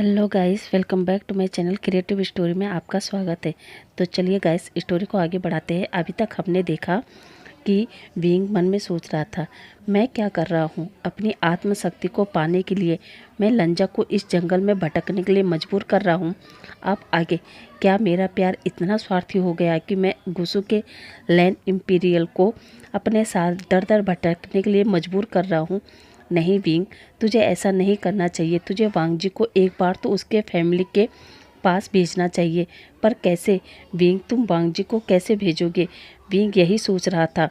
Hello guys, welcome back to my channel creative story में आपका स्वागत है। तो चलिए गाइस, स्टोरी को आगे बढ़ाते हैं। अभी तक हमने देखा कि विंग मन में सोच रहा था, मैं क्या कर रहा हूँ। अपनी आत्मशक्ति को पाने के लिए मैं लंजा को इस जंगल में भटकने के लिए मजबूर कर रहा हूँ। अब आगे क्या मेरा प्यार इतना स्वार्थी हो गया कि मैं गुसु के लैंड इंपीरियल को अपने साथ दर दर भटकने के लिए मजबूर कर रहा हूँ। नहीं विंग, तुझे ऐसा नहीं करना चाहिए। तुझे वांग जी को एक बार तो उसके फैमिली के पास भेजना चाहिए। पर कैसे विंग, तुम वांग जी को कैसे भेजोगे? विंग यही सोच रहा था।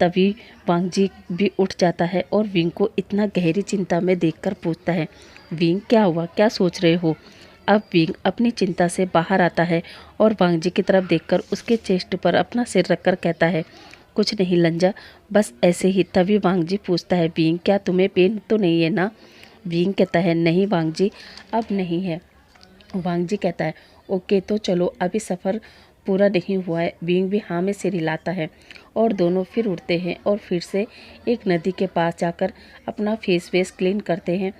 तभी वांग जी भी उठ जाता है और विंग को इतना गहरी चिंता में देखकर पूछता है, विंग क्या हुआ, क्या सोच रहे हो? अब विंग अपनी चिंता से बाहर आता है और वांग जी की तरफ देखकर उसके चेस्ट पर अपना सिर रखकर कहता है, कुछ नहीं लंजा, बस ऐसे ही। तभी वांग जी पूछता है, विंग क्या तुम्हें पेन तो नहीं है ना? विंग कहता है, नहीं वांग जी, अब नहीं है। वांग जी कहता है, ओके तो चलो, अभी सफ़र पूरा नहीं हुआ है। विंग भी हाँ में सिर हिलाता है और दोनों फिर उठते हैं और फिर से एक नदी के पास जाकर अपना फेस वेस क्लीन करते हैं।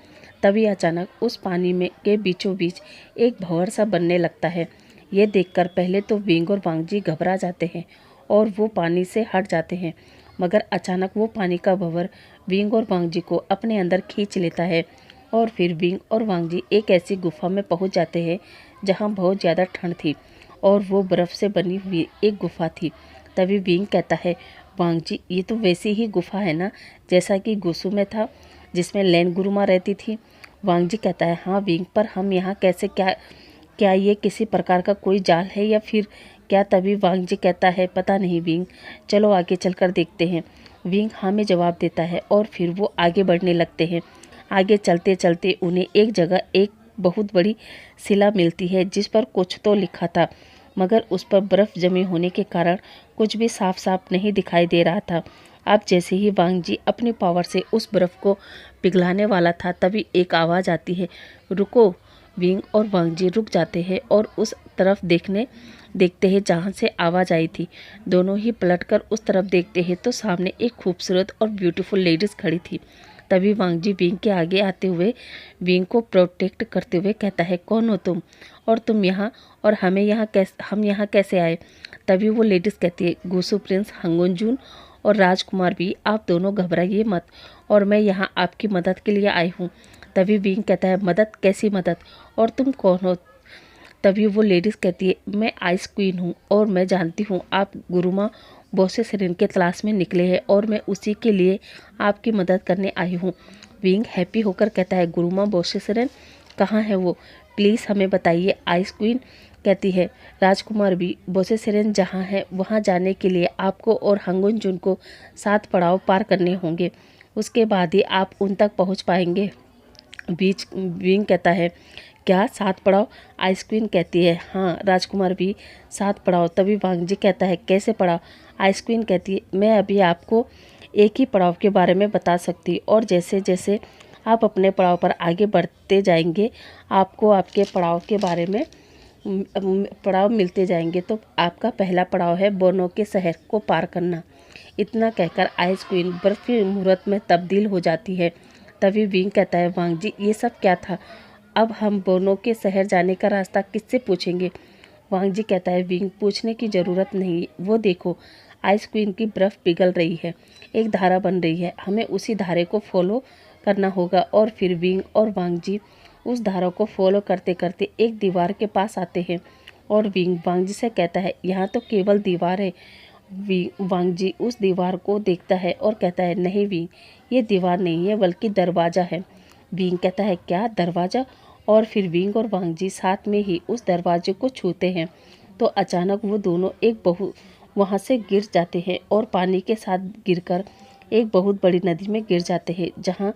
तभी अचानक उस पानी में के बीचों बीच एक भंवर सा बनने लगता है। ये देखकर पहले तो विंग और वांग जी घबरा जाते हैं और वो पानी से हट जाते हैं, मगर अचानक वो पानी का भंवर विंग और वांग जी को अपने अंदर खींच लेता है और फिर विंग और वांग जी एक ऐसी गुफा में पहुंच जाते हैं जहां बहुत ज़्यादा ठंड थी और वो बर्फ़ से बनी हुई एक गुफा थी। तभी विंग कहता है, वांग जी ये तो वैसी ही गुफा है ना जैसा कि गुसु में था, जिसमें लैन गुरुमा रहती थी। वांग जी कहता है, हाँ विंग, पर हम यहाँ कैसे, क्या क्या ये किसी प्रकार का कोई जाल है या फिर क्या? तभी वांग जी कहता है, पता नहीं विंग, चलो आगे चलकर देखते हैं। विंग हाँ में जवाब देता है और फिर वो आगे बढ़ने लगते हैं। आगे चलते चलते उन्हें एक जगह एक बहुत बड़ी शिला मिलती है जिस पर कुछ तो लिखा था, मगर उस पर बर्फ़ जमी होने के कारण कुछ भी साफ साफ नहीं दिखाई दे रहा था। अब जैसे ही वांग जी अपनी पावर से उस बर्फ़ को पिघलाने वाला था, तभी एक आवाज़ आती है, रुको। विंग और वांग जी रुक जाते हैं और उस तरफ देखते हैं जहाँ से आवाज़ आई थी। दोनों ही पलटकर उस तरफ देखते हैं तो सामने एक खूबसूरत और ब्यूटीफुल लेडीज़ खड़ी थी। तभी वांग जी विंग के आगे आते हुए विंग को प्रोटेक्ट करते हुए कहता है, कौन हो तुम, और तुम यहाँ, और हम यहाँ कैसे आए? तभी वो लेडीज़ कहती है, गुसु प्रिंस हंगुंजून और राजकुमार भी, आप दोनों घबराइए मत, और मैं यहाँ आपकी मदद के लिए आई हूँ। तभी विंग कहता है, मदद? कैसी मदद, और तुम कौन हो? तभी वो लेडीज़ कहती है, मैं आइस क्वीन हूँ और मैं जानती हूँ आप गुरुमा बोसे सिरेन के तलाश में निकले हैं और मैं उसी के लिए आपकी मदद करने आई हूँ। विंग हैप्पी होकर कहता है, गुरुमा बोसे सिरेन कहाँ है वो, प्लीज़ हमें बताइए। आइस क्वीन कहती है, राजकुमार भी, बोसे सिरेन जहाँ है वहाँ जाने के लिए आपको और हंगुन जुन को 7 पड़ाव पार करने होंगे, उसके बाद ही आप उन तक पहुँच पाएंगे। विंग कहता है, क्या 7 पड़ाव? आइस क्वीन कहती है, हाँ राजकुमार भी, 7 पड़ाव। तभी वांग जी कहता है, कैसे पड़ाव? आइस क्वीन कहती है, मैं अभी आपको एक ही पड़ाव के बारे में बता सकती, और जैसे जैसे आप अपने पड़ाव पर आगे बढ़ते जाएंगे आपको आपके पड़ाव के बारे में पड़ाव मिलते जाएंगे। तो आपका पहला पड़ाव है बोनो के शहर को पार करना। इतना कहकर आइस क्वीन बर्फ की मूरत में तब्दील हो जाती है। तभी विंग कहता है, वांग जी ये सब क्या था? अब हम बोनो के शहर जाने का रास्ता किससे पूछेंगे? वांग जी कहता है, विंग पूछने की ज़रूरत नहीं, वो देखो आइस क्वीन की बर्फ़ पिघल रही है, एक धारा बन रही है, हमें उसी धारे को फॉलो करना होगा। और फिर विंग और वांग जी उस धारा को फॉलो करते करते एक दीवार के पास आते हैं और विंग वांग जी से कहता है, यहाँ तो केवल दीवार है। वांग जी उस दीवार को देखता है और कहता है, नहीं विंग, ये दीवार नहीं है बल्कि दरवाज़ा है। विंग कहता है, क्या दरवाज़ा? और फिर विंग और वांग जी साथ में ही उस दरवाजे को छूते हैं तो अचानक वो दोनों वहाँ से गिर जाते हैं और पानी के साथ गिरकर एक बहुत बड़ी नदी में गिर जाते हैं, जहाँ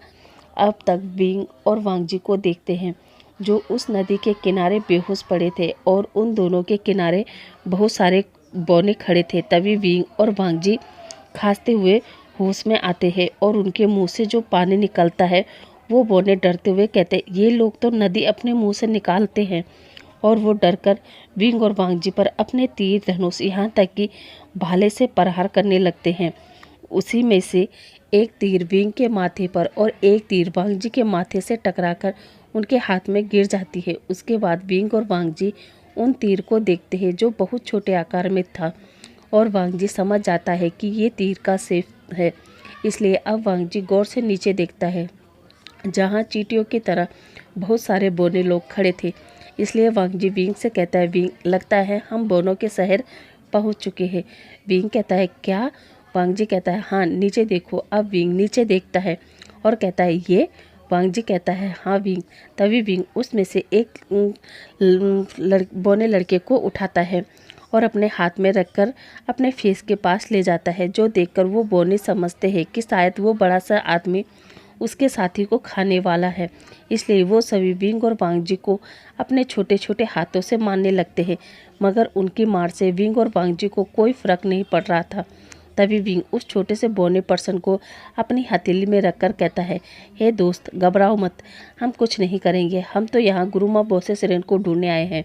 अब तक विंग और वांग जी को देखते हैं जो उस नदी के किनारे बेहोश पड़े थे और उन दोनों के किनारे बहुत सारे बौने खड़े थे। तभी विंग और वांग जी खांसते हुए होश में आते हैं और उनके मुंह से जो पानी निकलता है वो बौने डरते हुए कहते, ये लोग तो नदी अपने मुंह से निकालते हैं। और वो डरकर विंग और वांग जी पर अपने तीर धनुष यहाँ तक कि भाले से प्रहार करने लगते हैं। उसी में से एक तीर विंग के माथे पर और एक तीर वांग जी के माथे से टकराकर उनके हाथ में गिर जाती है। उसके बाद विंग और वांग जी उन तीर को देखते हैं जो बहुत छोटे आकार में था, और वांग जी समझ जाता है कि ये तीर का सेफ है। इसलिए अब वांग जी गौर से नीचे देखता है, जहाँ चींटियों की तरह बहुत सारे बोने लोग खड़े थे। इसलिए वांग जी विंग से कहता है, विंग, लगता है हम बोनों के शहर पहुँच चुके हैं। विंग कहता है, क्या? वांग जी कहता है, हाँ नीचे देखो। अब विंग नीचे देखता है और कहता है, ये? वांग जी कहता है, हाँ विंग। तभी विंग उसमें से एक बौने लड़के को उठाता है और अपने हाथ में रखकर अपने फेस के पास ले जाता है, जो देखकर वो बौने समझते हैं कि शायद वो बड़ा सा आदमी उसके साथी को खाने वाला है। इसलिए वो सभी विंग और वांग जी को अपने छोटे छोटे हाथों से मारने लगते हैं, मगर उनकी मार से विंग और वांग जी को कोई फर्क नहीं पड़ रहा था। तभी विंग उस छोटे से बौने पर्सन को अपनी हथेली में रखकर कहता है, हे दोस्त, घबराओ मत, हम कुछ नहीं करेंगे। हम तो यहाँ गुरुमा बोसेसरेन को ढूंढने आए हैं।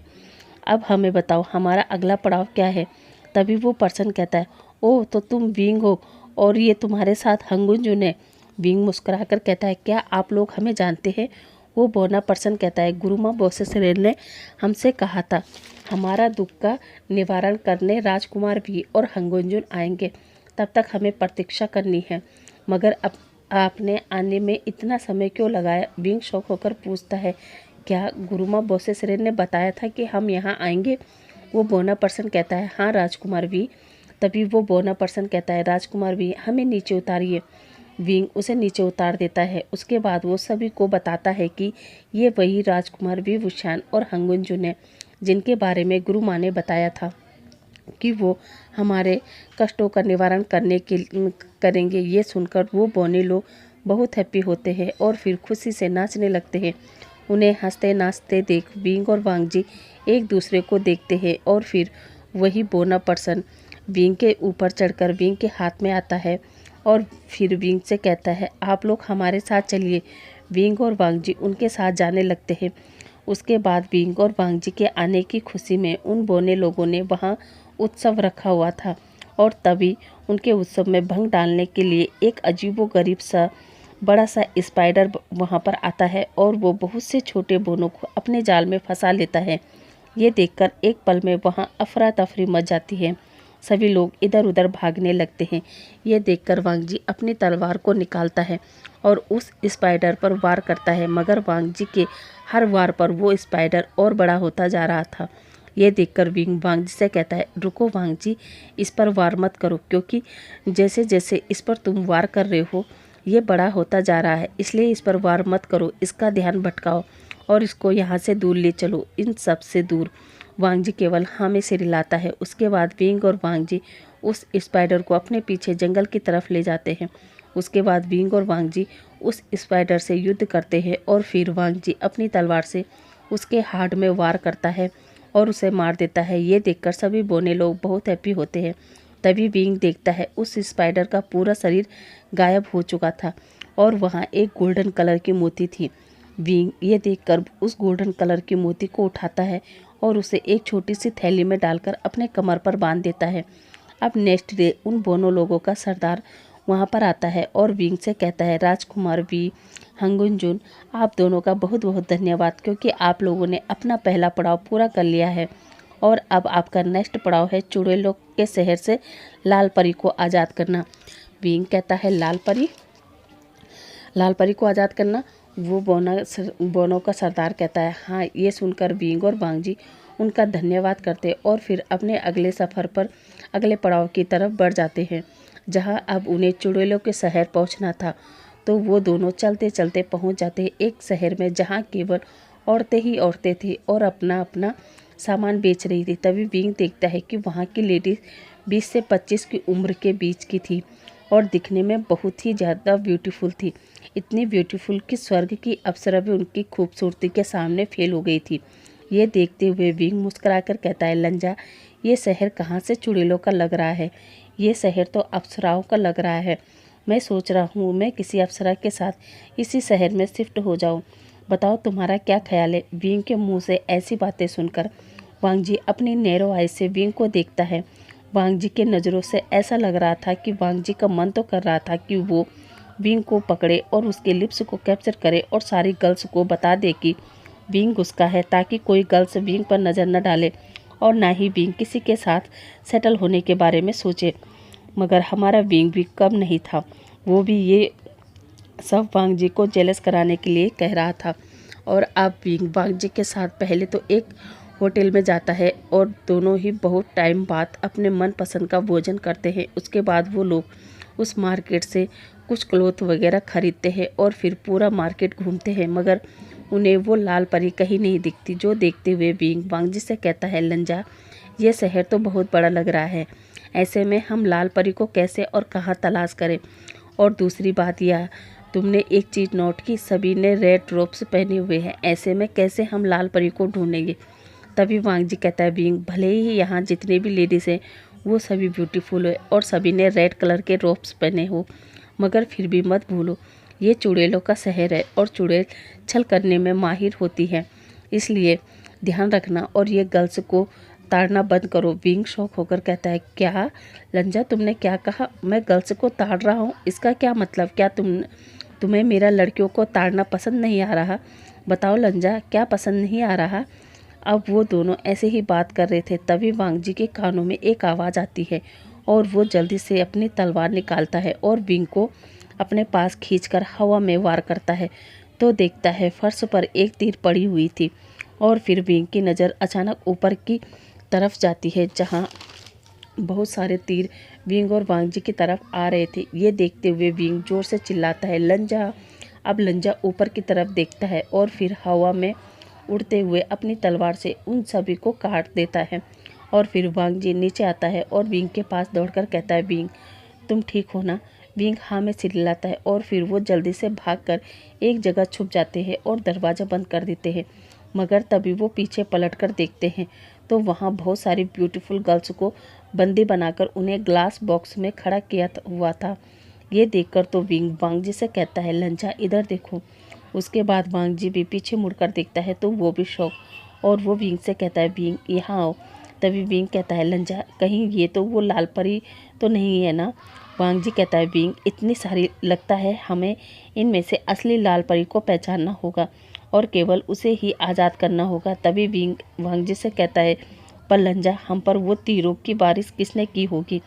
अब हमें बताओ हमारा अगला पड़ाव क्या है। तभी वो पर्सन कहता है, ओह तो तुम विंग हो और ये तुम्हारे साथ हंगुंजुन है। विंग मुस्कुराकर कहता है, क्या आप लोग हमें जानते हैं? वो बौना पर्सन कहता है, गुरुमा बोसेसरेन ने हमसे कहा था हमारा दुख का निवारण करने राजकुमार भी और हंगुंजुन आएंगे, तब तक हमें प्रतीक्षा करनी है। मगर अब आपने आने में इतना समय क्यों लगाया? विंग शौक होकर पूछता है, क्या गुरुमा बोसेसरेन ने बताया था कि हम यहाँ आएंगे? वो बौना पर्सन कहता है, हाँ राजकुमार भी। तभी वो बौना पर्सन कहता है, राजकुमार भी, हमें नीचे उतारिए। विंग उसे नीचे उतार देता है। उसके बाद वो सभी को बताता है कि ये वही राजकुमार वी वुशान और हंगुंजुन है, जिनके बारे में गुरु माँ ने बताया था कि वो हमारे कष्टों का निवारण करेंगे। ये सुनकर वो बौने लोग बहुत हैप्पी होते हैं और फिर खुशी से नाचने लगते हैं। उन्हें हंसते नाचते देख विंग और वांग जी एक दूसरे को देखते हैं और फिर वही बौना पर्सन विंग के ऊपर चढ़कर विंग के हाथ में आता है और फिर विंग से कहता है, आप लोग हमारे साथ चलिए। विंग और वांग जी उनके साथ जाने लगते हैं। उसके बाद विंग और वांग जी के आने की खुशी में उन बौने लोगों ने वहाँ उत्सव रखा हुआ था, और तभी उनके उत्सव में भंग डालने के लिए एक अजीबोगरीब सा बड़ा सा स्पाइडर वहाँ पर आता है और वो बहुत से छोटे बोनों को अपने जाल में फंसा लेता है। ये देखकर एक पल में वहाँ अफरा तफरी मच जाती है। सभी लोग इधर उधर भागने लगते हैं। ये देखकर वांग जी अपनी तलवार को निकालता है और उस स्पाइडर पर वार करता है, मगर वांग जी के हर वार पर वो स्पाइडर और बड़ा होता जा रहा था। ये देखकर विंग वांग जी से कहता है, रुको वांग जी, इस पर वार मत करो, क्योंकि जैसे जैसे इस पर तुम वार कर रहे हो ये बड़ा होता जा रहा है, इसलिए इस पर वार मत करो, इसका ध्यान भटकाओ और इसको यहाँ से दूर ले चलो, इन सब से दूर। वांग जी केवल हाँ में सिर हिलाता है। उसके बाद विंग और वांग जी उस स्पाइडर को अपने पीछे जंगल की तरफ ले जाते हैं। उसके बाद विंग और वांग जी उस स्पाइडर से युद्ध करते हैं और फिर वांग जी अपनी तलवार से उसके हार्ट में वार करता है और उसे मार देता है। ये देखकर सभी बोने लोग बहुत हैप्पी होते हैं। तभी विंग देखता है उस स्पाइडर का पूरा शरीर गायब हो चुका था और वहाँ एक गोल्डन कलर की मोती थी। विंग ये देखकर उस गोल्डन कलर की मोती को उठाता है और उसे एक छोटी सी थैली में डालकर अपने कमर पर बांध देता है। अब नेक्स्ट डे उन दोनों लोगों का सरदार वहाँ पर आता है और विंग से कहता है, राजकुमार वी, हंगुंजुन, आप दोनों का बहुत बहुत धन्यवाद, क्योंकि आप लोगों ने अपना पहला पड़ाव पूरा कर लिया है और अब आपका नेक्स्ट पड़ाव है चुड़ैलों के शहर से लाल परी को आज़ाद करना। विंग कहता है, लाल परी को आज़ाद करना? वो बोनों का सरदार कहता है, हाँ। ये सुनकर विंग और वांग जी उनका धन्यवाद करते और फिर अपने अगले सफ़र पर अगले पड़ाव की तरफ बढ़ जाते हैं, जहाँ अब उन्हें चुड़ैलों के शहर पहुँचना था। तो वो दोनों चलते चलते पहुँच जाते हैं एक शहर में, जहाँ केवल औरतें ही औरतें थी और अपना अपना सामान बेच रही थी। तभी विंग देखता है कि वहाँ की लेडीज़ 20 से 25 की उम्र के बीच की थी और दिखने में बहुत ही ज़्यादा ब्यूटीफुल थी। इतनी ब्यूटीफुल कि स्वर्ग की अप्सरा भी उनकी खूबसूरती के सामने फेल हो गई थी। ये देखते हुए विंग मुस्कुराकर कहता है, लंजा, ये शहर कहाँ से चुड़ैलों का लग रहा है? ये शहर तो अप्सराओं का लग रहा है। मैं सोच रहा हूँ मैं किसी अप्सरा के साथ इसी शहर में शिफ्ट हो जाऊँ। बताओ तुम्हारा क्या ख्याल है? विंग के मुँह से ऐसी बातें सुनकर वांग जी अपनी नैरो आई से विंग को देखता है। वांग जी के नज़रों से ऐसा लग रहा था कि वांग जी का मन तो कर रहा था कि वो विंग को पकड़े और उसके लिप्स को कैप्चर करे और सारी गर्ल्स को बता दे कि विंग उसका है, ताकि कोई गर्ल्स विंग पर नज़र न डाले और ना ही विंग किसी के साथ सेटल होने के बारे में सोचे। मगर हमारा विंग भी कम नहीं था, वो भी ये सब वांग जी को जेलस कराने के लिए कह रहा था। और अब विंग वांग जी के साथ पहले तो एक होटल में जाता है और दोनों ही बहुत टाइम बाद अपने मनपसंद का भोजन करते हैं। उसके बाद वो लोग उस मार्केट से कुछ क्लोथ वगैरह खरीदते हैं और फिर पूरा मार्केट घूमते हैं, मगर उन्हें वो लाल परी कहीं नहीं दिखती। जो देखते हुए विंग वांग जी से कहता है, लंजा, ये शहर तो बहुत बड़ा लग रहा है, ऐसे में हम लाल परी को कैसे और कहाँ तलाश करें। और दूसरी बात यह, तुमने एक चीज़ नोट की, सभी ने रेड रोब्स पहने हुए हैं, ऐसे में कैसे हम लाल परी को ढूंढेंगे। तभी वांग जी कहता है, विंग, भले ही यहाँ जितने भी लेडीज़ हैं वो सभी ब्यूटीफुल है और सभी ने रेड कलर के रोब्स पहने हो, मगर फिर भी मत भूलो ये चुड़ैलों का शहर है और चुड़ैल छल करने में माहिर होती है, इसलिए ध्यान रखना और ये गर्ल्स को ताड़ना बंद करो। विंग शौक होकर कहता है, क्या लंजा, तुमने क्या कहा? मैं गर्ल्स को ताड़ रहा हूँ, इसका क्या मतलब? क्या तुम्हें मेरा लड़कियों को ताड़ना पसंद नहीं आ रहा? बताओ लंजा, क्या पसंद नहीं आ रहा? अब वो दोनों ऐसे ही बात कर रहे थे, तभी वांग जी के कानों में एक आवाज़ आती है और वो जल्दी से अपनी तलवार निकालता है और विंग को अपने पास खींचकर हवा में वार करता है। तो देखता है फर्श पर एक तीर पड़ी हुई थी और फिर विंग की नज़र अचानक ऊपर की तरफ जाती है, जहाँ बहुत सारे तीर विंग और वांग जी की तरफ आ रहे थे। ये देखते हुए विंग जोर से चिल्लाता है, लंजा। अब लंजा ऊपर की तरफ देखता है और फिर हवा में उड़ते हुए अपनी तलवार से उन सभी को काट देता है। और फिर वांग जी नीचे आता है और विंग के पास दौड़कर कहता है, विंग, तुम ठीक हो ना? विंग हाँ में चिल्लाता है और फिर वो जल्दी से भागकर एक जगह छुप जाते हैं और दरवाज़ा बंद कर देते हैं। मगर तभी वो पीछे पलटकर देखते हैं तो वहाँ बहुत सारी ब्यूटीफुल गर्ल्स को बंदी बनाकर उन्हें ग्लास बॉक्स में खड़ा किया हुआ था। ये देखकर तो विंग वांग जी से कहता है, लंजा, इधर देखो। उसके बाद वांग जी भी पीछे मुड़कर देखता है तो वो भी शौक, और वो विंग से कहता है, विंग, यहाँ आओ। तभी विंग कहता है, लंजा, कहीं ये तो वो लाल परी तो नहीं है ना? वांग जी कहता है, विंग, इतनी सारी, लगता है हमें इनमें से असली लाल परी को पहचानना होगा और केवल उसे ही आज़ाद करना होगा। तभी विंग वांग जी से कहता है, पर लंजा, हम पर वो तीरों की बारिश किसने की होगी?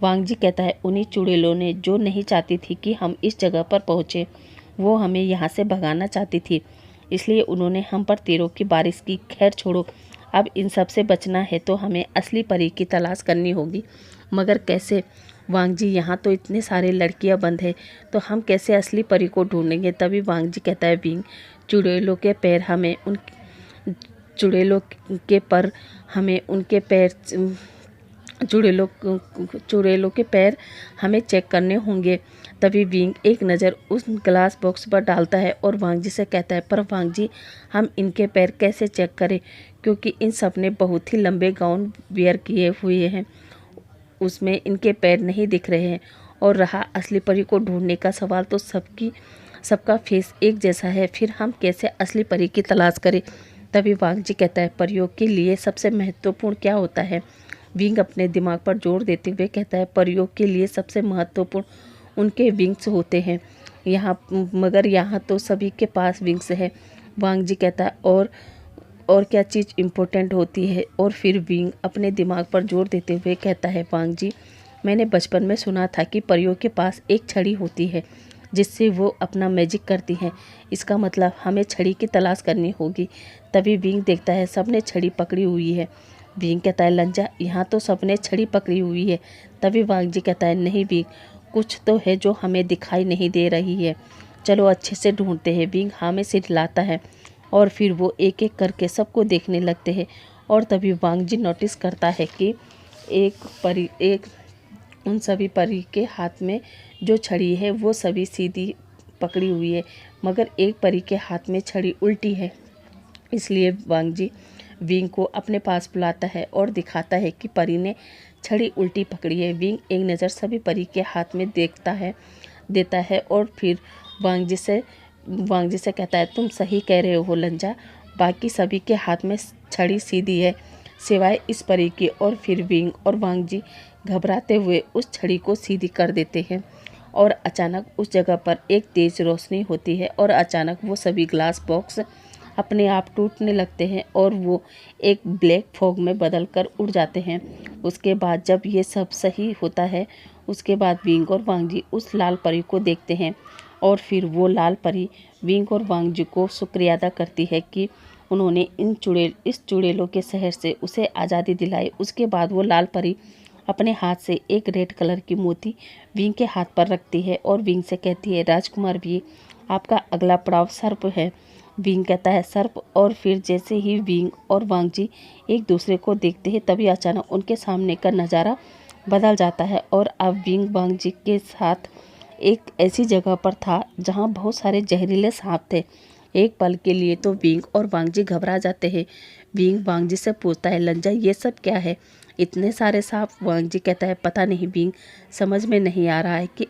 वांग जी कहता है, उन्हीं चुड़ैलों ने, जो नहीं चाहती थी कि हम इस जगह पर पहुँचे। वो हमें यहाँ से भगाना चाहती थी, इसलिए उन्होंने हम पर तीरों की बारिश की। खैर छोड़ो, अब इन सब से बचना है तो हमें असली परी की तलाश करनी होगी, मगर कैसे? वांग जी, यहाँ तो इतने सारे लड़कियाँ बंद है, तो हम कैसे असली परी को ढूंढेंगे? तभी वांग जी कहता है, विंग, चुड़ैलों के पैर हमें उन चुड़ैलों के पर हमें उनके पैर चुड़ैलों के पैर हमें चेक करने होंगे। तभी विंग एक नज़र उस ग्लास बॉक्स पर डालता है और वांग जी से कहता है, पर वांग जी, हम इनके पैर कैसे चेक करें, क्योंकि इन सब ने बहुत ही लंबे गाउन वियर किए हुए हैं, उसमें इनके पैर नहीं दिख रहे हैं। और रहा असली परी को ढूंढने का सवाल, तो सबका फेस एक जैसा है, फिर हम कैसे असली परी की तलाश करें? तभी वांग जी कहता है, परियों के लिए सबसे महत्वपूर्ण क्या होता है? विंग अपने दिमाग पर जोर देते हुए कहता है, परियों के लिए सबसे महत्वपूर्ण उनके विंग्स होते हैं यहाँ, मगर यहाँ तो सभी के पास विंग्स है। वांग जी कहता है, और क्या चीज़ इम्पोर्टेंट होती है? और फिर विंग अपने दिमाग पर जोर देते हुए कहता है, वांग जी, मैंने बचपन में सुना था कि परियों के पास एक छड़ी होती है जिससे वो अपना मैजिक करती हैं। इसका मतलब हमें छड़ी की तलाश करनी होगी। तभी विंग देखता है सबने छड़ी पकड़ी हुई है। विंग कहता है, लंजा, यहाँ तो सबने छड़ी पकड़ी हुई है। तभी वांग जी कहता है, नहीं विंग, कुछ तो है जो हमें दिखाई नहीं दे रही है, चलो अच्छे से ढूंढते हैं। विंग हाँ में सिर हिलाता है और फिर वो एक एक करके सबको देखने लगते हैं। और तभी वांग जी नोटिस करता है कि उन सभी परी के हाथ में जो छड़ी है वो सभी सीधी पकड़ी हुई है, मगर एक परी के हाथ में छड़ी उल्टी है। इसलिए वांग जी विंग को अपने पास बुलाता है और दिखाता है कि परी ने छड़ी उल्टी पकड़ी है। विंग एक नज़र सभी परी के हाथ में देता है और फिर वांग जी से कहता है, तुम सही कह रहे हो लंजा, बाकी सभी के हाथ में छड़ी सीधी है सिवाय इस परी की। और फिर विंग और वांग जी घबराते हुए उस छड़ी को सीधी कर देते हैं और अचानक उस जगह पर एक तेज रोशनी होती है और अचानक वो सभी ग्लास बॉक्स अपने आप टूटने लगते हैं और वो एक ब्लैक फॉग में बदलकर उड़ जाते हैं। उसके बाद जब ये सब सही होता है, उसके बाद विंग और वांग जी उस लाल परी को देखते हैं और फिर वो लाल परी विंग और वांग जी को शुक्रिया अदा करती है कि उन्होंने इस चुड़ैलों के शहर से उसे आज़ादी दिलाई। उसके बाद वो लाल परी अपने हाथ से एक रेड कलर की मोती विंग के हाथ पर रखती है और विंग से कहती है, राजकुमार विंग, आपका अगला पड़ाव सर्प है। विंग कहता है, सर्प? और फिर जैसे ही विंग और वांग जी एक दूसरे को देखते हैं तभी अचानक उनके सामने का नज़ारा बदल जाता है और अब विंग वांग जी के साथ एक ऐसी जगह पर था जहाँ बहुत सारे जहरीले सांप थे। एक पल के लिए तो विंग और वांग जी घबरा जाते हैं। विंग वांग जी से पूछता है, लंजा ये सब क्या है, इतने सारे सांप? वांग जी कहता है, पता नहीं विंग, समझ में नहीं आ रहा है कि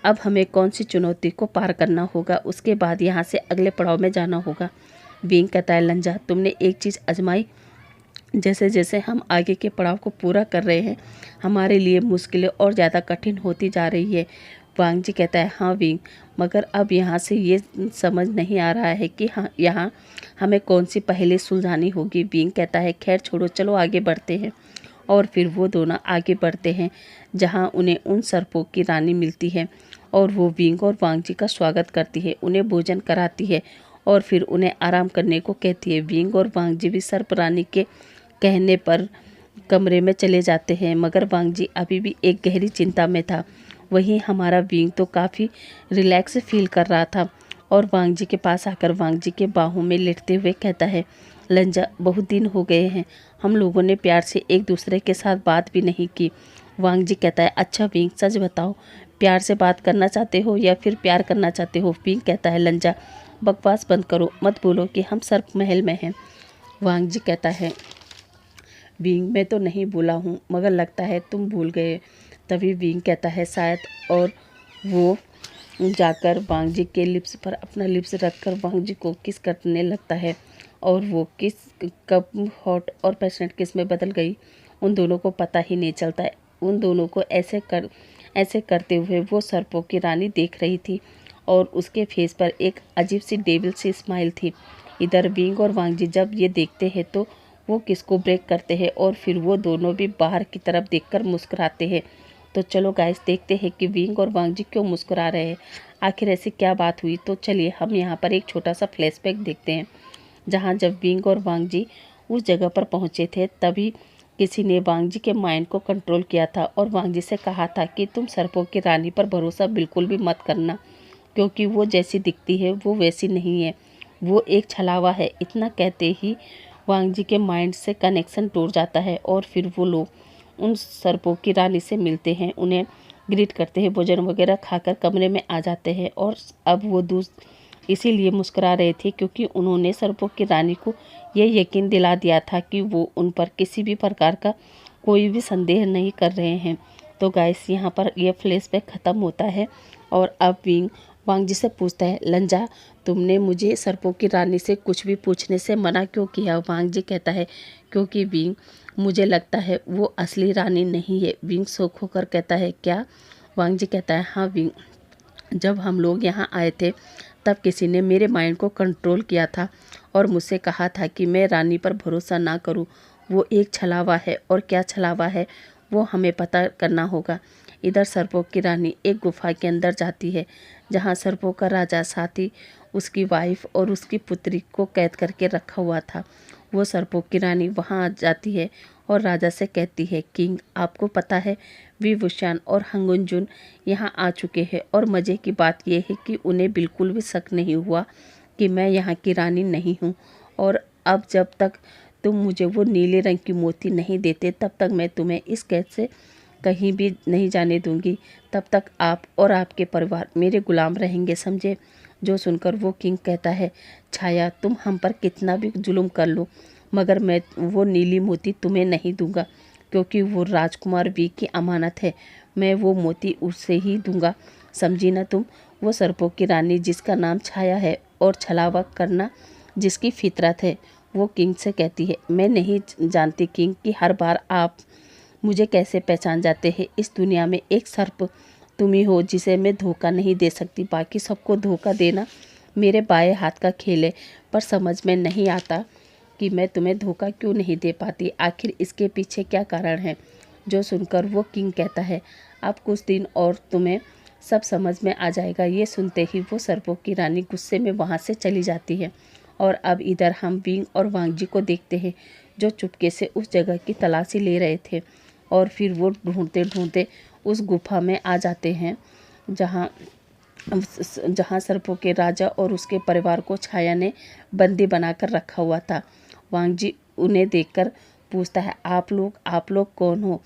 अब हमें कौन सी चुनौती को पार करना होगा, उसके बाद यहाँ से अगले पड़ाव में जाना होगा। विंग कहता है, लंजा तुमने एक चीज़ आजमाई, जैसे जैसे हम आगे के पड़ाव को पूरा कर रहे हैं हमारे लिए मुश्किलें और ज़्यादा कठिन होती जा रही है। वांग जी कहता है, हाँ विंग, मगर अब यहाँ से ये समझ नहीं आ रहा है कि हाँ यहाँ हमें कौन सी पहेली सुलझानी होगी। विंग कहता है, खैर छोड़ो, चलो आगे बढ़ते हैं। और फिर वो दोनों आगे बढ़ते हैं जहाँ उन्हें उन सर्पों की रानी मिलती है और वो विंग और वांग जी का स्वागत करती है, उन्हें भोजन कराती है और फिर उन्हें आराम करने को कहती है। विंग और वांग जी भी सर्प रानी के कहने पर कमरे में चले जाते हैं, मगर वांग जी अभी भी एक गहरी चिंता में था। वहीं हमारा विंग तो काफ़ी रिलैक्स फील कर रहा था और वांग जी के पास आकर वांग जी के बाहों में लेटते हुए कहता है, लंजा बहुत दिन हो गए हैं, हम लोगों ने प्यार से एक दूसरे के साथ बात भी नहीं की। वांग जी कहता है, अच्छा विंग, सच बताओ, प्यार से बात करना चाहते हो या फिर प्यार करना चाहते हो? विंग कहता है, लंजा बकवास बंद करो, मत बोलो कि हम सर्प महल में हैं। वांग जी कहता है, विंग, मैं तो नहीं भूला हूँ, मगर लगता है तुम भूल गए। तभी विंग कहता है, शायद, और वो जाकर वांग जी के लिप्स पर अपना लिप्स रखकर वांग जी को किस करने लगता है और वो किस कब हॉट और पैशनेट किस में बदल गई उन दोनों को पता ही नहीं चलता है। उन दोनों को ऐसे करते हुए वो सर्पों की रानी देख रही थी और उसके फेस पर एक अजीब सी डेविल सी स्माइल थी। इधर विंग और वांग जी जब ये देखते हैं तो वो किस को ब्रेक करते हैं और फिर वो दोनों भी बाहर की तरफ देखकर मुस्कुराते हैं। तो चलो गाइस, देखते हैं कि विंग और वांग जी क्यों मुस्कुरा रहे हैं, आखिर ऐसी क्या बात हुई। तो चलिए हम यहाँ पर एक छोटा सा फ्लैशबैक देखते हैं, जहाँ जब विंग और वांग जी उस जगह पर पहुँचे थे तभी किसी ने वांग जी के माइंड को कंट्रोल किया था और वांग जी से कहा था कि तुम सर्पों की रानी पर भरोसा बिल्कुल भी मत करना, क्योंकि वो जैसी दिखती है वो वैसी नहीं है, वो एक छलावा है। इतना कहते ही वांग जी के माइंड से कनेक्शन टूट जाता है और फिर वो लोग उन सर्पों की रानी से मिलते हैं, उन्हें ग्रीट करते हैं, भोजन वगैरह खाकर कमरे में आ जाते हैं। और अब वो इसीलिए मुस्कुरा रहे थे क्योंकि उन्होंने सर्पों की रानी को ये यकीन दिला दिया था कि वो उन पर किसी भी प्रकार का कोई भी संदेह नहीं कर रहे हैं। तो गाइस, यहाँ पर यह फ्लैशबैक ख़त्म होता है और अब विंग वांग जी से पूछता है, लंजा तुमने मुझे सर्पों की रानी से कुछ भी पूछने से मना क्यों किया? वांग जी कहता है, क्योंकि विंग, मुझे लगता है वो असली रानी नहीं है। विंग शौक होकर कहता है, क्या? वांग जी कहता है, हाँ विंग, जब हम लोग यहाँ आए थे तब किसी ने मेरे माइंड को कंट्रोल किया था और मुझसे कहा था कि मैं रानी पर भरोसा ना करूँ, वो एक छलावा है और क्या छलावा है वो हमें पता करना होगा। इधर सर्पों की रानी एक गुफा के अंदर जाती है जहाँ सर्पों का राजा साथी उसकी वाइफ और उसकी पुत्री को कैद करके रखा हुआ था। वो सर्पों की रानी वहाँ आ जाती है और राजा से कहती है, किंग, आपको पता है विभूषण और हंगुंजुन यहाँ आ चुके हैं और मज़े की बात यह है कि उन्हें बिल्कुल भी शक नहीं हुआ कि मैं यहाँ की रानी नहीं हूँ और अब जब तक तुम मुझे वो नीले रंग की मोती नहीं देते तब तक मैं तुम्हें इस कैद से कहीं भी नहीं जाने दूंगी। तब तक आप और आपके परिवार मेरे गुलाम रहेंगे, समझे? जो सुनकर वो किंग कहता है, छाया, तुम हम पर कितना भी जुल्म कर लो मगर मैं वो नीली मोती तुम्हें नहीं दूंगा, क्योंकि वो राजकुमार वी की अमानत है। मैं वो मोती उससे ही दूंगा, समझी ना तुम? वो सर्पों की रानी जिसका नाम छाया है और छलावा करना जिसकी फितरत है, वो किंग से कहती है, मैं नहीं जानती किंग कि हर बार आप मुझे कैसे पहचान जाते हैं। इस दुनिया में एक सर्प तुम ही हो जिसे मैं धोखा नहीं दे सकती। बाकी सबको धोखा देना मेरे बाएं हाथ का खेल है, पर समझ में नहीं आता कि मैं तुम्हें धोखा क्यों नहीं दे पाती। आखिर इसके पीछे क्या कारण है। जो सुनकर वो किंग कहता है, अब कुछ दिन और तुम्हें सब समझ में आ जाएगा। ये सुनते ही वो सर्पों की रानी गुस्से में वहाँ से चली जाती है। और अब इधर हम विंग और वांग जी को देखते हैं, जो चुपके से उस जगह की तलाशी ले रहे थे। और फिर वो ढूंढते ढूंढते उस गुफा में आ जाते हैं जहाँ सर्पों के राजा और उसके परिवार को छाया ने बंदी बनाकर रखा हुआ था। वांग जी उन्हें देखकर पूछता है, आप लोग कौन हो।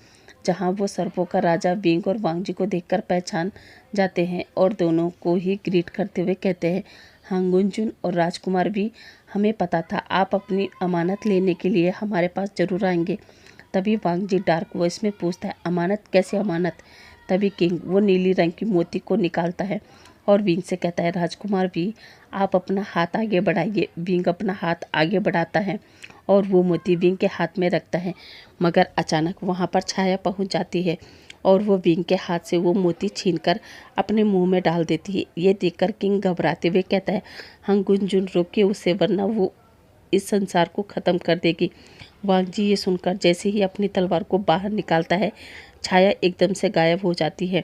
जहाँ वो सर्पों का राजा विंग और वांग जी को देखकर पहचान जाते हैं और दोनों को ही ग्रीट करते हुए कहते हैं, हाँ गुंजुन और राजकुमार भी, हमें पता था आप अपनी अमानत लेने के लिए हमारे पास जरूर आएंगे। तभी वांग जी डार्क वॉइस में पूछता है, अमानत? कैसे अमानत? तभी किंग वो नीली रंग की मोती को निकालता है और विंग से कहता है, राजकुमार भी, आप अपना हाथ आगे बढ़ाइए। विंग अपना हाथ आगे बढ़ाता है और वो मोती विंग के हाथ में रखता है, मगर अचानक वहाँ पर छाया पहुँच जाती है और वो विंग के हाथ से वो मोती छीनकर अपने मुंह में डाल देती है। ये देखकर किंग घबराते हुए कहता है, हाँ गुंजुन, रोकिए उसे, वरना वो इस संसार को ख़त्म कर देगी। वांग जी ये सुनकर जैसे ही अपनी तलवार को बाहर निकालता है, छाया एकदम से गायब हो जाती है।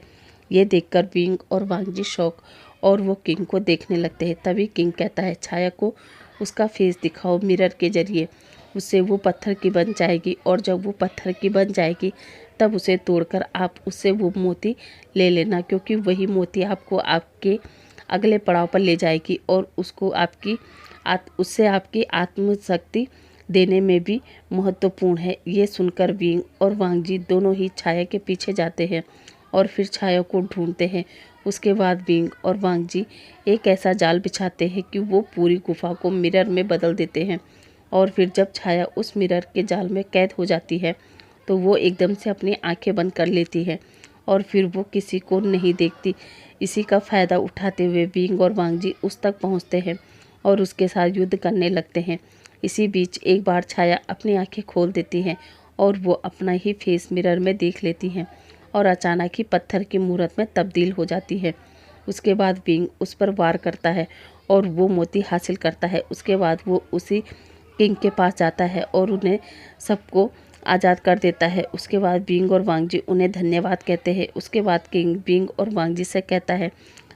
ये देखकर विंग और वांग जी शौक और वो किंग को देखने लगते हैं। तभी किंग कहता है, छाया को उसका फेस दिखाओ मिरर के जरिए, उससे वो पत्थर की बन जाएगी और जब वो पत्थर की बन जाएगी तब उसे तोड़कर आप उससे वो मोती ले लेना, क्योंकि वही मोती आपको आपके अगले पड़ाव पर ले जाएगी और उसको उससे आपकी आत्मशक्ति देने में भी महत्वपूर्ण है। ये सुनकर विंग और वांग जी दोनों ही छाया के पीछे जाते हैं और फिर छाया को ढूंढते हैं। उसके बाद विंग और वांग जी एक ऐसा जाल बिछाते हैं कि वो पूरी गुफा को मिरर में बदल देते हैं। और फिर जब छाया उस मिरर के जाल में कैद हो जाती है तो वो एकदम से अपनी आंखें बंद कर लेती है और फिर वो किसी को नहीं देखती। इसी का फ़ायदा उठाते हुए विंग और वांग जी उस तक पहुंचते हैं और उसके साथ युद्ध करने लगते हैं। इसी बीच एक बार छाया अपनी आंखें खोल देती है और वो अपना ही फेस मिरर में देख लेती हैं और अचानक ही पत्थर की मूरत में तब्दील हो जाती है। उसके बाद विंग उस पर वार करता है और वो मोती हासिल करता है। उसके बाद वो उसी किंग के पास जाता है और उन्हें सबको आज़ाद कर देता है। उसके बाद विंग और वांग जी उन्हें धन्यवाद कहते हैं। उसके बाद किंग विंग और वांग जी से कहता है,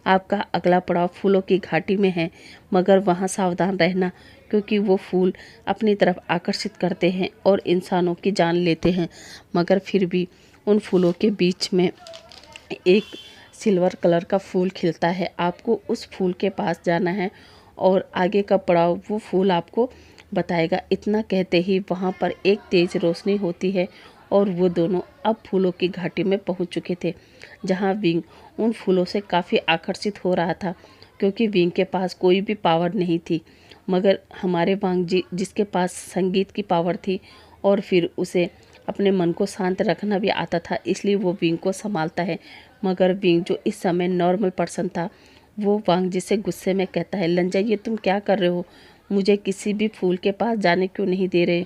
आपका अगला पड़ाव फूलों की घाटी में है, मगर वहाँ सावधान रहना, क्योंकि वो फूल अपनी तरफ आकर्षित करते हैं और इंसानों की जान लेते हैं। मगर फिर भी उन फूलों के बीच में एक सिल्वर कलर का फूल खिलता है। आपको उस फूल के पास जाना है और आगे का पड़ाव वो फूल आपको बताएगा। इतना कहते ही वहाँ पर एक तेज रोशनी होती है और वो दोनों अब फूलों की घाटी में पहुँच चुके थे, जहाँ विंग उन फूलों से काफ़ी आकर्षित हो रहा था, क्योंकि विंग के पास कोई भी पावर नहीं थी, मगर हमारे वांग जी जिसके पास संगीत की पावर थी और फिर उसे अपने मन को शांत रखना भी आता था, इसलिए वो विंग को संभालता है। मगर विंग जो इस समय नॉर्मल पर्सन था, वो वांग जी से गुस्से में कहता है, लंजा ये तुम क्या कर रहे हो, मुझे किसी भी फूल के पास जाने क्यों नहीं दे रहे।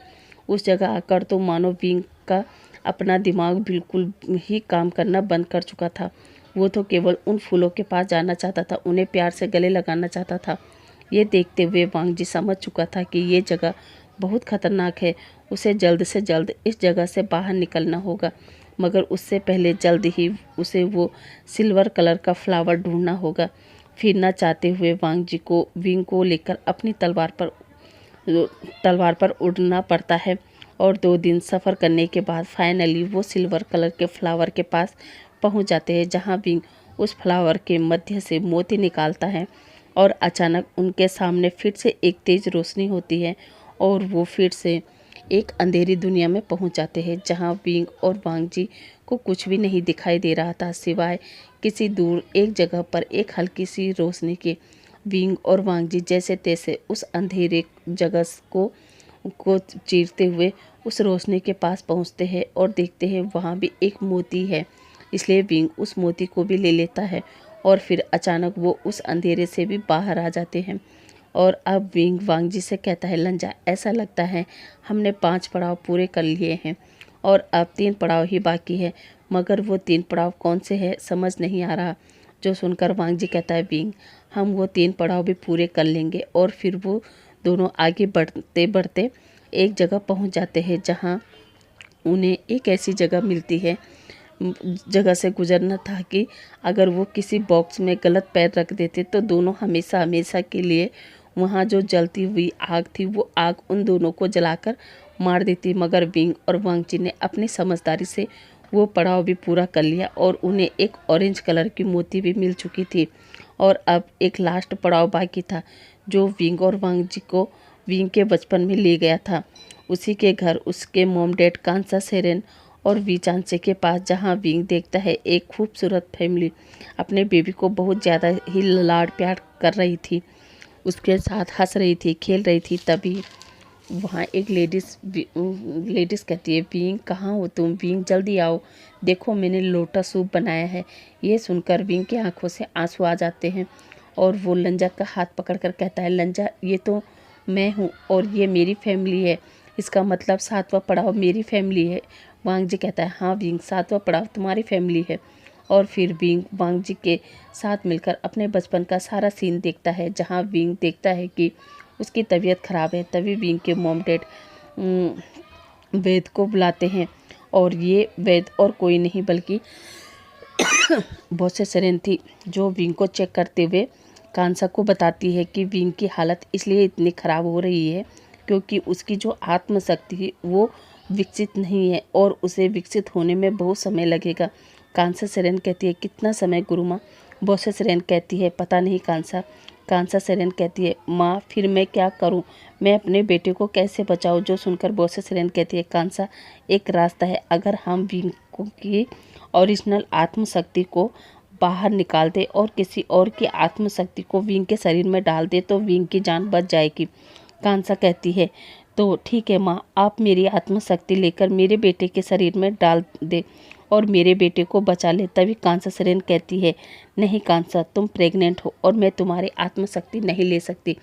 उस जगह आकर तो मानो विंग का अपना दिमाग बिल्कुल ही काम करना बंद कर चुका था। वो तो केवल उन फूलों के पास जाना चाहता था, उन्हें प्यार से गले लगाना चाहता था। ये देखते हुए वांग जी समझ चुका था कि ये जगह बहुत खतरनाक है, उसे जल्द से जल्द इस जगह से बाहर निकलना होगा। मगर उससे पहले जल्द ही उसे वो सिल्वर कलर का फ्लावर ढूंढना होगा। फिर न चाहते हुए वांग जी को विंग को लेकर अपनी तलवार पर उड़ना पड़ता है और 2 दिन सफ़र करने के बाद फाइनली वो सिल्वर कलर के फ्लावर के पास पहुंच जाते हैं, जहां विंग उस फ्लावर के मध्य से मोती निकालता है और अचानक उनके सामने फिर से एक तेज रोशनी होती है और वो फिर से एक अंधेरी दुनिया में पहुंच जाते हैं, जहां विंग और वांग जी को कुछ भी नहीं दिखाई दे रहा था सिवाय किसी दूर एक जगह पर एक हल्की सी रोशनी के। विंग और वांग जी जैसे तैसे उस अंधेरे जगह को चीरते हुए उस रोशनी के पास पहुंचते हैं और देखते हैं वहां भी एक मोती है, इसलिए विंग उस मोती को भी ले लेता है और फिर अचानक वो उस अंधेरे से भी बाहर आ जाते हैं। और अब विंग वांग जी से कहता है, लंजा ऐसा लगता है हमने 5 पड़ाव पूरे कर लिए हैं और अब 3 पड़ाव ही बाकी है, मगर वो 3 पड़ाव कौन से हैं समझ नहीं आ रहा। जो सुनकर वांग जी कहता है विंग, हम वो 3 पड़ाव भी पूरे कर लेंगे। और फिर वो दोनों आगे बढ़ते बढ़ते एक जगह पहुंच जाते हैं जहां उन्हें एक ऐसी जगह मिलती है, जगह से गुजरना था कि अगर वो किसी बॉक्स में गलत पैर रख देते तो दोनों हमेशा हमेशा के लिए वहाँ जो जलती हुई आग थी वो आग उन दोनों को जलाकर मार देती। मगर विंग और वांग जी ने अपनी समझदारी से वो पड़ाव भी पूरा कर लिया और उन्हें एक ऑरेंज कलर की मोती भी मिल चुकी थी। और अब एक लास्ट पड़ाव बाकी था जो विंग और वांग जी को विंग के बचपन में ले गया था, उसी के घर, उसके मॉम डैड कांसा सेरेन और वी चांसे के पास, जहां विंग देखता है एक खूबसूरत फैमिली अपने बेबी को बहुत ज़्यादा ही लाड प्यार कर रही थी, उसके साथ हंस रही थी, खेल रही थी। तभी वहाँ एक लेडीज़ कहती है, विंग कहाँ हो तुम? विंग जल्दी आओ, देखो मैंने लोटस सूप बनाया है। ये सुनकर विंग की आंखों से आंसू आ जाते हैं और वो लंजा का हाथ पकड़कर कहता है, लंजा ये तो मैं हूँ और ये मेरी फैमिली है, इसका मतलब 7वां पड़ाव मेरी फैमिली है। वांग जी कहता है, हाँ विंग 7वां पड़ाव तुम्हारी फैमिली है। और फिर विंग वांग जी के साथ मिलकर अपने बचपन का सारा सीन देखता है, जहाँ विंग देखता है कि उसकी तबीयत ख़राब है। तभी विंग के मॉम डैड वैद को बुलाते हैं और ये वैद और कोई नहीं बल्कि बोसे सेरेन थी, जो विंग को चेक करते हुए कांसा को बताती है कि विंग की हालत इसलिए इतनी ख़राब हो रही है क्योंकि उसकी जो आत्मशक्ति है वो विकसित नहीं है और उसे विकसित होने में बहुत समय लगेगा। कांसा सेरेन कहती है, कितना समय गुरुमा? बोसे सेरेन कहती है, पता नहीं कांसा। कांसा सेरेन कहती है, माँ फिर मैं क्या करूँ? मैं अपने बेटे को कैसे बचाऊँ? जो सुनकर बोसे सेरेन कहती है, कांसा एक रास्ता है, अगर हम विंग की ओरिजिनल आत्मशक्ति को बाहर निकाल दे और किसी और की आत्मशक्ति को विंग के शरीर में डाल दे तो विंग की जान बच जाएगी। कांसा कहती है, तो ठीक है माँ, आप मेरी आत्मशक्ति लेकर मेरे बेटे के शरीर में डाल दे और मेरे बेटे को बचा ले। तभी कांसा सेरेन कहती है, नहीं कांसा, तुम प्रेग्नेंट हो और मैं तुम्हारी आत्मशक्ति नहीं ले सकती।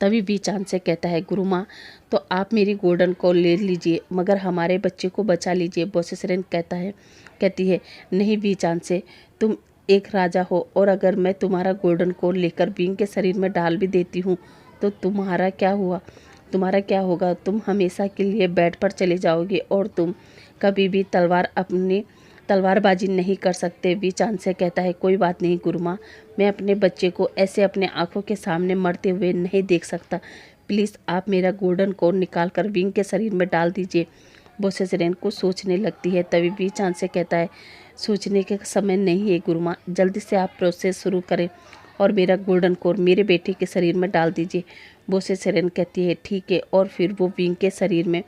तभी वी चांद से कहता है, गुरु माँ तो आप मेरी गोल्डन कॉल ले लीजिए मगर हमारे बच्चे को बचा लीजिए। बोसे सेरेन कहती है, नहीं वी चांद से, तुम एक राजा हो और अगर मैं तुम्हारा गोल्डन कोर लेकर विंग के शरीर में डाल भी देती हूँ तो तुम्हारा क्या होगा? तुम हमेशा के लिए बेड पर चले जाओगे और तुम कभी भी तलवारबाजी नहीं कर सकते। वी चांद से कहता है, कोई बात नहीं गुरुमा, मैं अपने बच्चे को ऐसे अपने आंखों के सामने मरते हुए नहीं देख सकता। प्लीज़ आप मेरा गोल्डन कोर निकाल कर विंग के शरीर में डाल दीजिए। बोसे सेरेन को सोचने लगती है। तभी वी चांद से कहता है, सोचने के समय नहीं है गुरुमा, जल्दी से आप प्रोसेस शुरू करें और मेरा गोल्डन कोर मेरे बेटे के शरीर में डाल दीजिए। बोसे सेरेन कहती है, ठीक है। और फिर वो विंग के शरीर में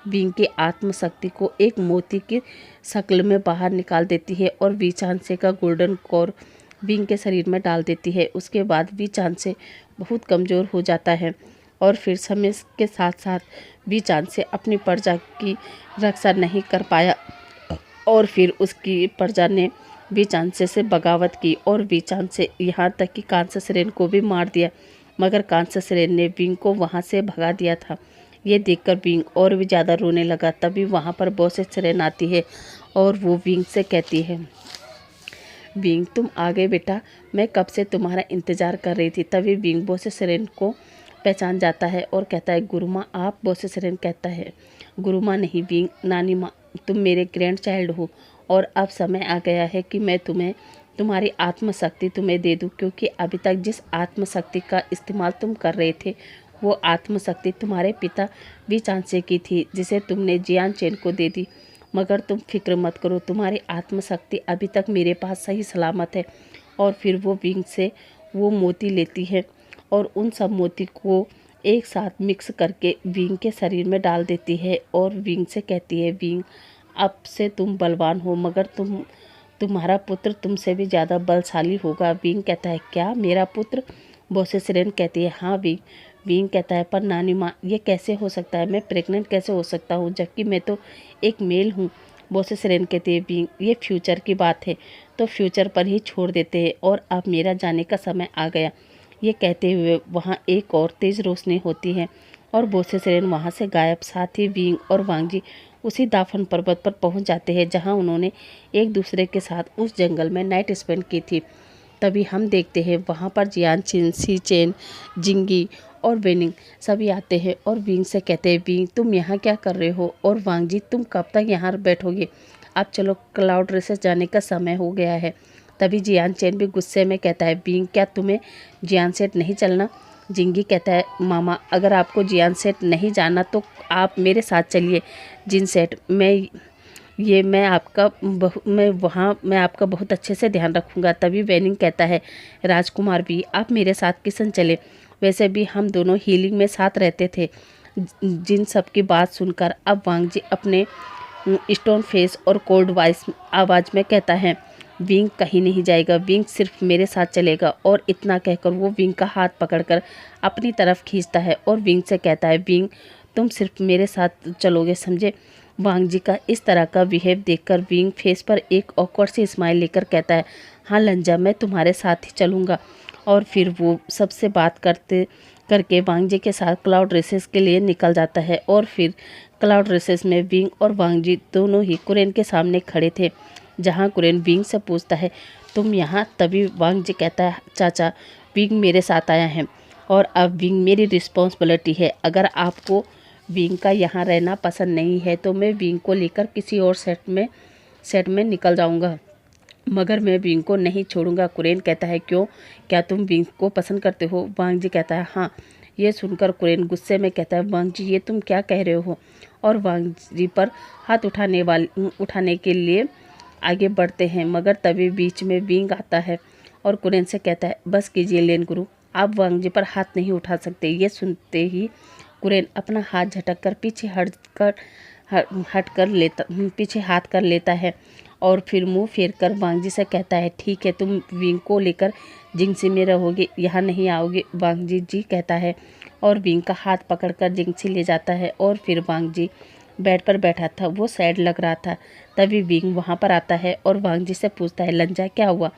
विंग की आत्मशक्ति को एक मोती की शक्ल में बाहर निकाल देती है और वी चांसे का गोल्डन कोर विंग के शरीर में डाल देती है। उसके बाद वी चांसे बहुत कमज़ोर हो जाता है और फिर समय के साथ साथ वी चांसे अपनी प्रजा की रक्षा नहीं कर पाया और फिर उसकी प्रजा ने वी चांसे से बगावत की और वी चांसे यहाँ तक कि कांसा सेरेन को भी मार दिया, मगर कांसा सेरेन ने विंग को वहाँ से भगा दिया था। ये देखकर विंग और भी ज़्यादा रोने लगा। तभी वहाँ पर बोसे सेरेन आती है और वो विंग से कहती है, विंग तुम आ गए बेटा, मैं कब से तुम्हारा इंतज़ार कर रही थी। तभी विंग बोसे सेरेन को पहचान जाता है और कहता है, गुरुमा आप? बोसे सेरेन कहता है, गुरुमा नहीं विंग, नानी माँ, तुम मेरे ग्रैंड चाइल्ड हो और अब समय आ गया है कि मैं तुम्हारी आत्मशक्ति तुम्हें दे दूँ, क्योंकि अभी तक जिस आत्मशक्ति का इस्तेमाल तुम कर रहे थे वो आत्मशक्ति तुम्हारे पिता वी चांसे की थी, जिसे तुमने जियान चेन को दे दी। मगर तुम फिक्र मत करो, तुम्हारी आत्मशक्ति अभी तक मेरे पास सही सलामत है। और फिर वो विंग से वो मोती लेती है और उन सब मोती को एक साथ मिक्स करके विंग के शरीर में डाल देती है और विंग से कहती है, विंग अब से तुम बलवान हो मगर तुम्हारा पुत्र तुमसे भी ज़्यादा बलशाली होगा। विंग कहता है, क्या मेरा पुत्र? बोसे सेरेन कहती है, हाँ विंग। विंग कहता है, पर नानी माँ ये कैसे हो सकता है? मैं प्रेग्नेंट कैसे हो सकता हूँ जबकि मैं तो एक मेल हूँ। बोसे सेरेन कहती है, विंग ये फ्यूचर की बात है तो फ्यूचर पर ही छोड़ देते हैं और अब मेरा जाने का समय आ गया। ये कहते हुए वहाँ एक और तेज़ रोशनी होती है और बोसे सेरेन वहाँ से गायब। साथ ही विंग और वांग जी उसी दाफन पर्वत पर पहुंच जाते हैं जहां उन्होंने एक दूसरे के साथ उस जंगल में नाइट स्पेंड की थी। तभी हम देखते हैं वहां पर जियान चिन, सी चेन, जिंगी और वेनिंग सभी आते हैं और विंग से कहते हैं, विंग तुम यहाँ क्या कर रहे हो, और वांग जी तुम कब तक यहाँ बैठोगे, अब चलो क्लाउड रेसेस जाने का समय हो गया है। तभी जियान चेन भी गुस्से में कहता है, विंग क्या तुम्हें जियान सेट नहीं चलना। जिंगी कहता है, मामा अगर आपको जियान सेट नहीं जाना तो आप मेरे साथ चलिए जिन सेट, मैं आपका बहुत अच्छे से ध्यान रखूंगा। तभी वेनिंग कहता है, राजकुमार भी आप मेरे साथ किसन चले, वैसे भी हम दोनों हीलिंग में साथ रहते थे। जिन सब की बात सुनकर अब वांग जी अपने स्टोन फेस और कोल्ड वॉइस आवाज़ में कहता है, विंग कहीं नहीं जाएगा, विंग सिर्फ मेरे साथ चलेगा। और इतना कहकर वो विंग का हाथ पकड़कर अपनी तरफ खींचता है और विंग से कहता है, विंग तुम सिर्फ मेरे साथ चलोगे, समझे। वांग जी का इस तरह का बिहेव देखकर विंग फेस पर एक ऑकवर्ड सी स्माइल लेकर कहता है, हाँ लंजा मैं तुम्हारे साथ ही चलूँगा। और फिर वो सबसे बात करके वांग जी के साथ क्लाउड रेसेस के लिए निकल जाता है। और फिर क्लाउड रेसेस में विंग और वांग जी दोनों ही कुरेन के सामने खड़े थे, जहां कुरेन विंग से पूछता है, तुम यहाँ। तभी वांग जी कहता है, चाचा विंग मेरे साथ आया है और अब विंग मेरी रिस्पॉन्सिबिलिटी है। अगर आपको विंग का यहाँ रहना पसंद नहीं है तो मैं विंग को लेकर किसी और सेट में निकल जाऊँगा, मगर मैं विंग को नहीं छोड़ूंगा। कुरेन कहता है, क्यों, क्या तुम विंग को पसंद करते हो। वांग जी कहता है, हाँ। ये सुनकर कुरेन गुस्से में कहता है, वांग जी ये तुम क्या कह रहे हो। और वांग जी पर हाथ उठाने के लिए आगे बढ़ते हैं, मगर तभी बीच में विंग आता है और कुरेन से कहता है, बस कीजिए लेन गुरु, आप वांग जी पर हाथ नहीं उठा सकते। ये सुनते ही कुरेन अपना हाथ झटक कर पीछे पीछे हाथ कर लेता है और फिर मुंह फेर कर वांग जी से कहता है, ठीक है तुम विंग को लेकर जिंगसी में रहोगे, यहाँ नहीं आओगे। वांग जी कहता है और विंग का हाथ पकड़कर जिंगसी ले जाता है। और फिर वांग जी बेड पर बैठा था, वो सैड लग रहा था। तभी विंग वहाँ पर आता है और वांग जी से पूछता है, लंजा क्या हुआ,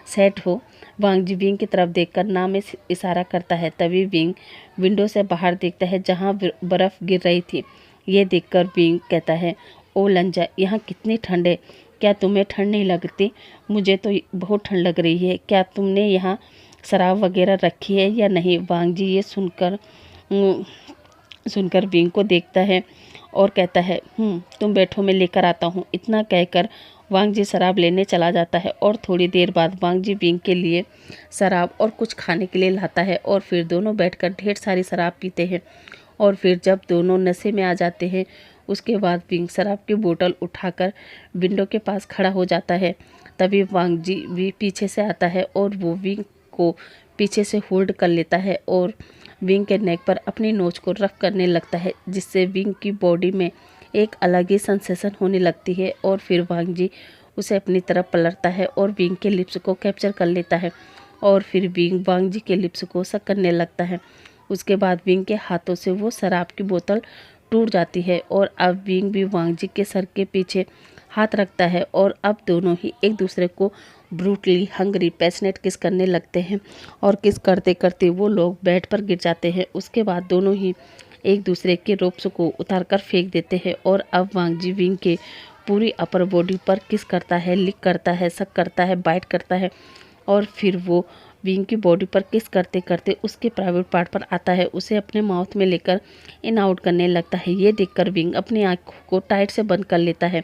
सैड हो। वांग जी विंग की तरफ देखकर ना में इशारा करता है। तभी विंग विंडो से बाहर देखता है जहाँ बर्फ़ गिर रही थी। ये देखकर विंग कहता है, ओ लंजा यहाँ कितनी ठंड है, क्या तुम्हें ठंड नहीं लगती, मुझे तो बहुत ठंड लग रही है, क्या तुमने यहाँ शराब वगैरह रखी है या नहीं। वांग जी ये सुनकर विंग को देखता है और कहता है, तुम बैठो मैं लेकर आता हूँ। इतना कहकर वांग जी शराब लेने चला जाता है और थोड़ी देर बाद वांग जी विंग के लिए शराब और कुछ खाने के लिए लाता है और फिर दोनों बैठकर ढेर सारी शराब पीते हैं। और फिर जब दोनों नशे में आ जाते हैं उसके बाद विंग शराब की बोतल उठाकर विंडो के पास खड़ा हो जाता है। तभी वांग जी भी पीछे से आता है और वो विंग को पीछे से होल्ड कर लेता है और विंग के नेक पर अपनी नोच को रफ करने लगता है, जिससे विंग की बॉडी में एक अलग ही सेंसेशन होने लगती है। और फिर वांग जी उसे अपनी तरफ पलटता है और विंग के लिप्स को कैप्चर कर लेता है और फिर विंग वांग जी के लिप्स को सक करने लगता है। उसके बाद विंग के हाथों से वो शराब की बोतल टूट जाती है और अब विंग भी वांग जी के सर के पीछे हाथ रखता है और अब दोनों ही एक दूसरे को ब्रूटली हंग्री पैशनेट किस करने लगते हैं और किस करते करते वो लोग बेड पर गिर जाते हैं। उसके बाद दोनों ही एक दूसरे के रोप्स को उतारकर फेंक देते हैं और अब वांग जी विंग के पूरी अपर बॉडी पर किस करता है, लिक करता है, सक करता है, बाइट करता है और फिर वो विंग की बॉडी पर किस करते करते उसके प्राइवेट पार्ट पर आता है, उसे अपने माउथ में लेकर इन आउट करने लगता है। ये देखकर विंग अपनी आँखों को टाइट से बंद कर लेता है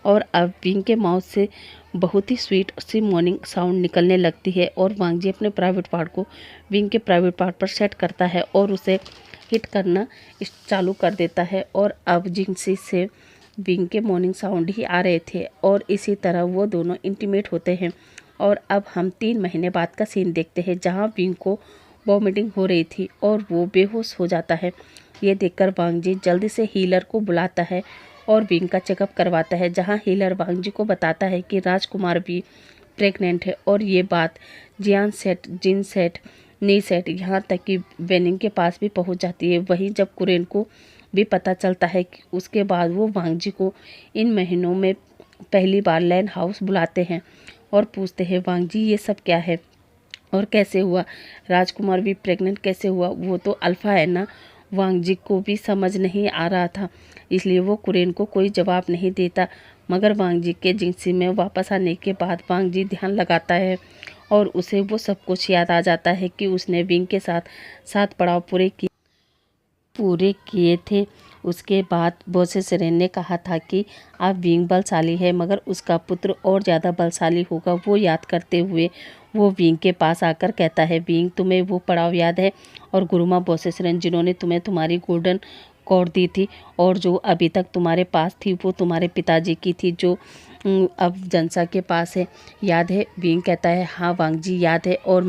और अब विंग के माउथ से बहुत ही स्वीट सी मॉर्निंग साउंड निकलने लगती है और वांग जी अपने प्राइवेट पार्ट को विंग के प्राइवेट पार्ट पर सेट करता है और उसे हिट करना चालू कर देता है। और अब जिनसी से विंग के मॉर्निंग साउंड ही आ रहे थे और इसी तरह वो दोनों इंटीमेट होते हैं। और अब हम 3 महीने बाद का सीन देखते हैं जहां विंग को वॉमिटिंग हो रही थी और वो बेहोश हो जाता है। ये देखकर वांग जी जल्दी से हीलर को बुलाता है और विंग का चेकअप करवाता है, जहां हीलर वांग जी को बताता है कि राजकुमार भी प्रेग्नेंट है। और ये बात जियान सेट, जिन सेट, नी सेट, यहाँ तक कि वेनिंग के पास भी पहुँच जाती है। वहीं जब कुरेन को भी पता चलता है कि उसके बाद वो वांग जी को इन महीनों में पहली बार लैंड हाउस बुलाते हैं और पूछते हैं, वांग जी ये सब क्या है और कैसे हुआ, राजकुमार भी प्रेग्नेंट कैसे हुआ, वो तो अल्फ़ा है ना। वांग जी को भी समझ नहीं आ रहा था, इसलिए वो कुरेन को कोई जवाब नहीं देता। मगर वांग जी के जिंसी में वापस आने के बाद वांग जी ध्यान लगाता है और उसे वो सब कुछ याद आ जाता है कि उसने विंग के साथ 7 पड़ाव पूरे किए थे। उसके बाद बोसे सेरेन ने कहा था कि अब विंग बलशाली है, मगर उसका पुत्र और ज़्यादा बलशाली होगा। वो याद करते हुए वो विंग के पास आकर कहता है, विंग, तुम्हें वो पड़ाव याद है और गुरुमा बोसे सेरेन जिन्होंने तुम्हें तुम्हारी गोल्डन कॉर्ड दी थी और जो अभी तक तुम्हारे पास थी वो तुम्हारे पिताजी की थी, जो अब जनसा के पास है, याद है? विंग कहता है, हाँ वांग जी याद है, और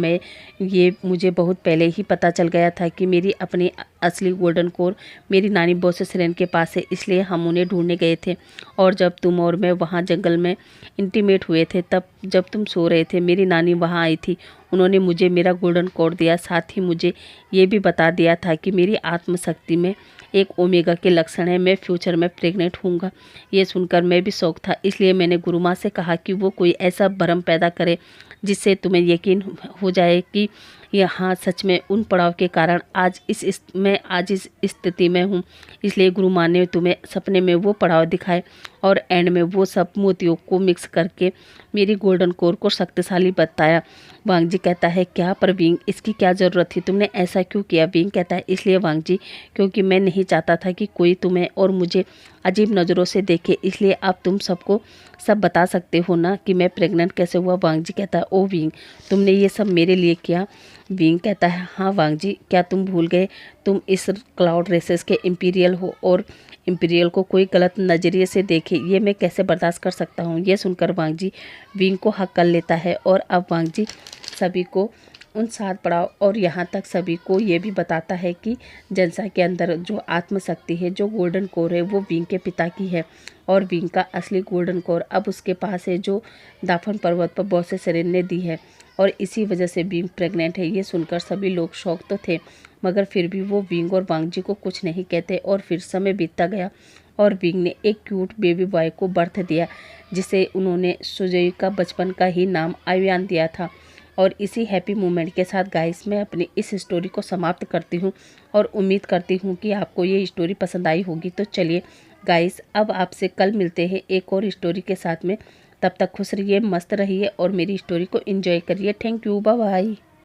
मुझे बहुत पहले ही पता चल गया था कि मेरी अपनी असली गोल्डन कोर मेरी नानी बोसे सेरेन के पास है, इसलिए हम उन्हें ढूंढने गए थे। और जब तुम और मैं वहाँ जंगल में इंटीमेट हुए थे, तब जब तुम सो रहे थे, मेरी नानी वहाँ आई थी। उन्होंने मुझे मेरा गोल्डन कोर दिया, साथ ही मुझे ये भी बता दिया था कि मेरी आत्मशक्ति में एक ओमेगा के लक्षण है, मैं फ्यूचर में प्रेग्नेंट होऊंगा। ये सुनकर मैं भी शौक था, इसलिए मैंने गुरुमा से कहा कि वो कोई ऐसा भ्रम पैदा करे जिससे तुम्हें यकीन हो जाए कि यहाँ सच में उन पड़ाव के कारण मैं आज इस स्थिति में हूँ। इसलिए गुरुमा ने तुम्हें सपने में वो पड़ाव दिखाए और एंड में वो सब मोतियों को मिक्स करके मेरी गोल्डन कोर को शक्तिशाली बताया। वांग जी कहता है, क्या पर विंग, इसकी क्या ज़रूरत थी? तुमने ऐसा क्यों किया? विंग कहता है, इसलिए वांग जी, क्योंकि मैं नहीं चाहता था कि कोई तुम्हें और मुझे अजीब नज़रों से देखे, इसलिए अब तुम सबको सब बता सकते हो ना कि मैं प्रेग्नेंट कैसे हुआ। वांग जी कहता है, ओ विंग, तुमने ये सब मेरे लिए किया? विंग कहता है, हाँ वांग जी, क्या तुम भूल गए? तुम इस क्लाउड रेसेस के इंपीरियल हो और इंपीरियल को कोई गलत नज़रिए से देखे, ये मैं कैसे बर्दाश्त कर सकता हूँ? ये सुनकर वांग जी विंग को हक कर लेता है और अब वांग जी सभी को उन 7 पड़ाव और यहाँ तक सभी को ये भी बताता है कि जनसा के अंदर जो आत्मशक्ति है, जो गोल्डन कोर है, वो विंग के पिता की है और विंग का असली गोल्डन कोर अब उसके पास है, जो दाफन पर्वत पर बोसे सेरेन ने दी है, और इसी वजह से विंग प्रेग्नेंट है। ये सुनकर सभी लोग शौक तो थे, मगर फिर भी वो विंग और वांग जी को कुछ नहीं कहते। और फिर समय बीतता गया और विंग ने एक क्यूट बेबी बॉय को बर्थ दिया, जिसे उन्होंने सुजोई का बचपन का ही नाम आयुआन दिया था। और इसी हैप्पी मोमेंट के साथ गाइस मैं अपनी इस स्टोरी को समाप्त करती हूँ और उम्मीद करती हूँ कि आपको ये स्टोरी पसंद आई होगी। तो चलिए गाइस, अब आपसे कल मिलते हैं एक और स्टोरी के साथ में। तब तक खुश रहिए, मस्त रहिए और मेरी स्टोरी को एंजॉय करिए। Thank you, bye bye.